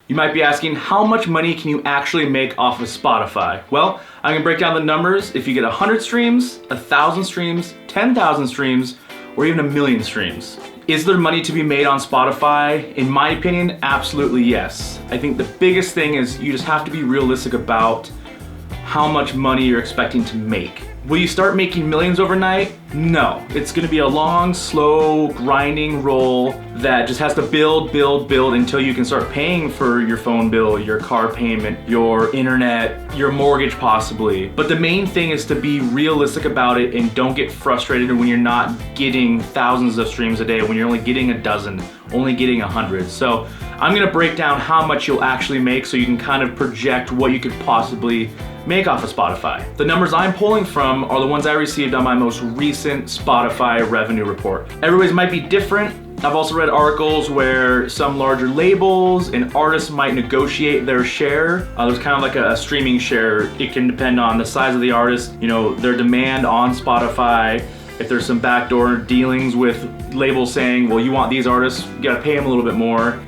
You might be asking, how much money can you actually make off of Spotify? Well, I'm gonna break down the numbers. If you get 100 streams, 1,000 streams, 10,000 streams, or even 1,000,000 streams. Is there money to be made on Spotify? In my opinion, absolutely yes. I think the biggest thing is you just have to be realistic about how much money you're expecting to make. Will you start making millions overnight? No. It's gonna be a long, slow, grinding roll that just has to build until you can start paying for your phone bill, your car payment, your internet, your mortgage possibly. But the main thing is to be realistic about it and don't get frustrated when you're not getting thousands of streams a day, when you're only getting a dozen, only getting 100. So I'm gonna break down how much you'll actually make so you can kind of project what you could possibly make off of Spotify. The numbers I'm pulling from are the ones I received on my most recent Spotify revenue report. Everybody's might be different. I've also read articles where some larger labels and artists might negotiate their share. There's kind of like a streaming share. It can depend on the size of the artist, you know, their demand on Spotify. If there's some backdoor dealings with labels saying, well, you want these artists, you gotta pay them a little bit more.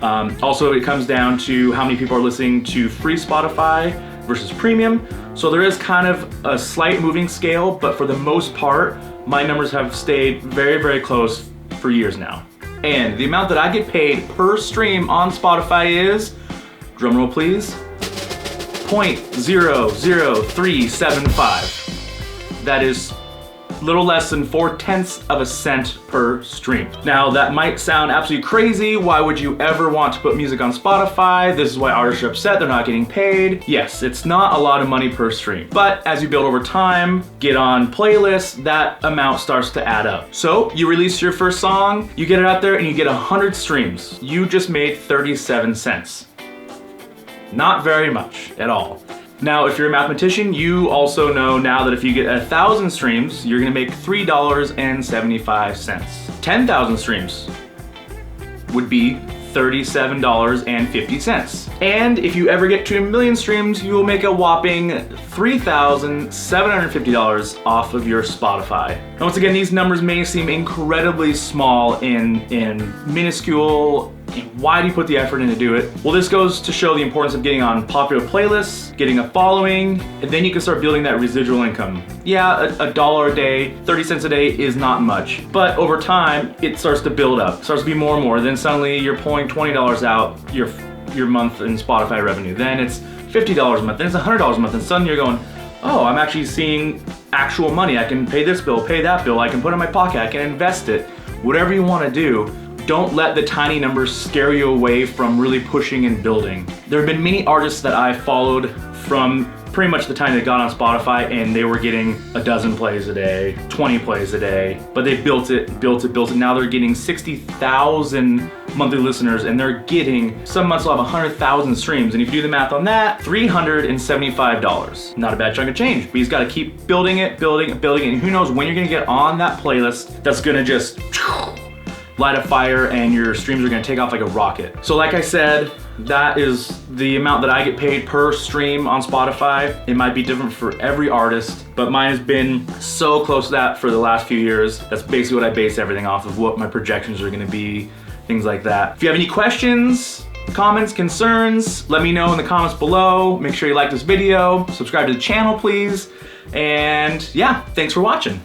Also, it comes down to how many people are listening to free Spotify versus premium. So there is kind of a slight moving scale, but for the most part, my numbers have stayed very, very close for years now. And the amount that I get paid per stream on Spotify is, drumroll please, 0.00375. That is little less than 4/10 of a cent per stream. Now that might sound absolutely crazy. Why would you ever want to put music on Spotify? This is why artists are upset they're not getting paid. Yes, it's not a lot of money per stream, but as you build over time, get on playlists, that amount starts to add up. So you release your first song, you get it out there and you get 100 streams. You just made 37 cents. Not very much at all. Now, if you're a mathematician, you also know now that if you get 1,000 streams, you're gonna make $3.75. 10,000 streams would be $37.50. And if you ever get to 1,000,000 streams, you will make a whopping $3,750 off of your Spotify. And once again, these numbers may seem incredibly small and minuscule. Why do you put the effort in to do it? Well, this goes to show the importance of getting on popular playlists, getting a following, and then you can start building that residual income. Yeah, $1 a day, 30 cents a day is not much, but over time, it starts to build up. It starts to be more and more. Then suddenly you're pulling $20 out your month in Spotify revenue. Then it's $50 a month, then it's $100 a month, and suddenly you're going, oh, I'm actually seeing actual money. I can pay this bill, pay that bill, I can put it in my pocket, I can invest it. Whatever you wanna do, don't let the tiny numbers scare you away from really pushing and building. There have been many artists that I followed from pretty much the time they got on Spotify and they were getting a dozen plays a day, 20 plays a day, but they built it. Now they're getting 60,000 monthly listeners and they're getting, some months will have 100,000 streams. And if you do the math on that, $375. Not a bad chunk of change, but he's gotta keep building it, and who knows when you're gonna get on that playlist that's gonna just light a fire and your streams are gonna take off like a rocket. So like I said, that is the amount that I get paid per stream on Spotify. It might be different for every artist, but mine has been so close to that for the last few years. That's basically what I base everything off of, what my projections are gonna be, things like that. If you have any questions, comments, concerns, let me know in the comments below. Make sure you like this video, subscribe to the channel please, and yeah, thanks for watching.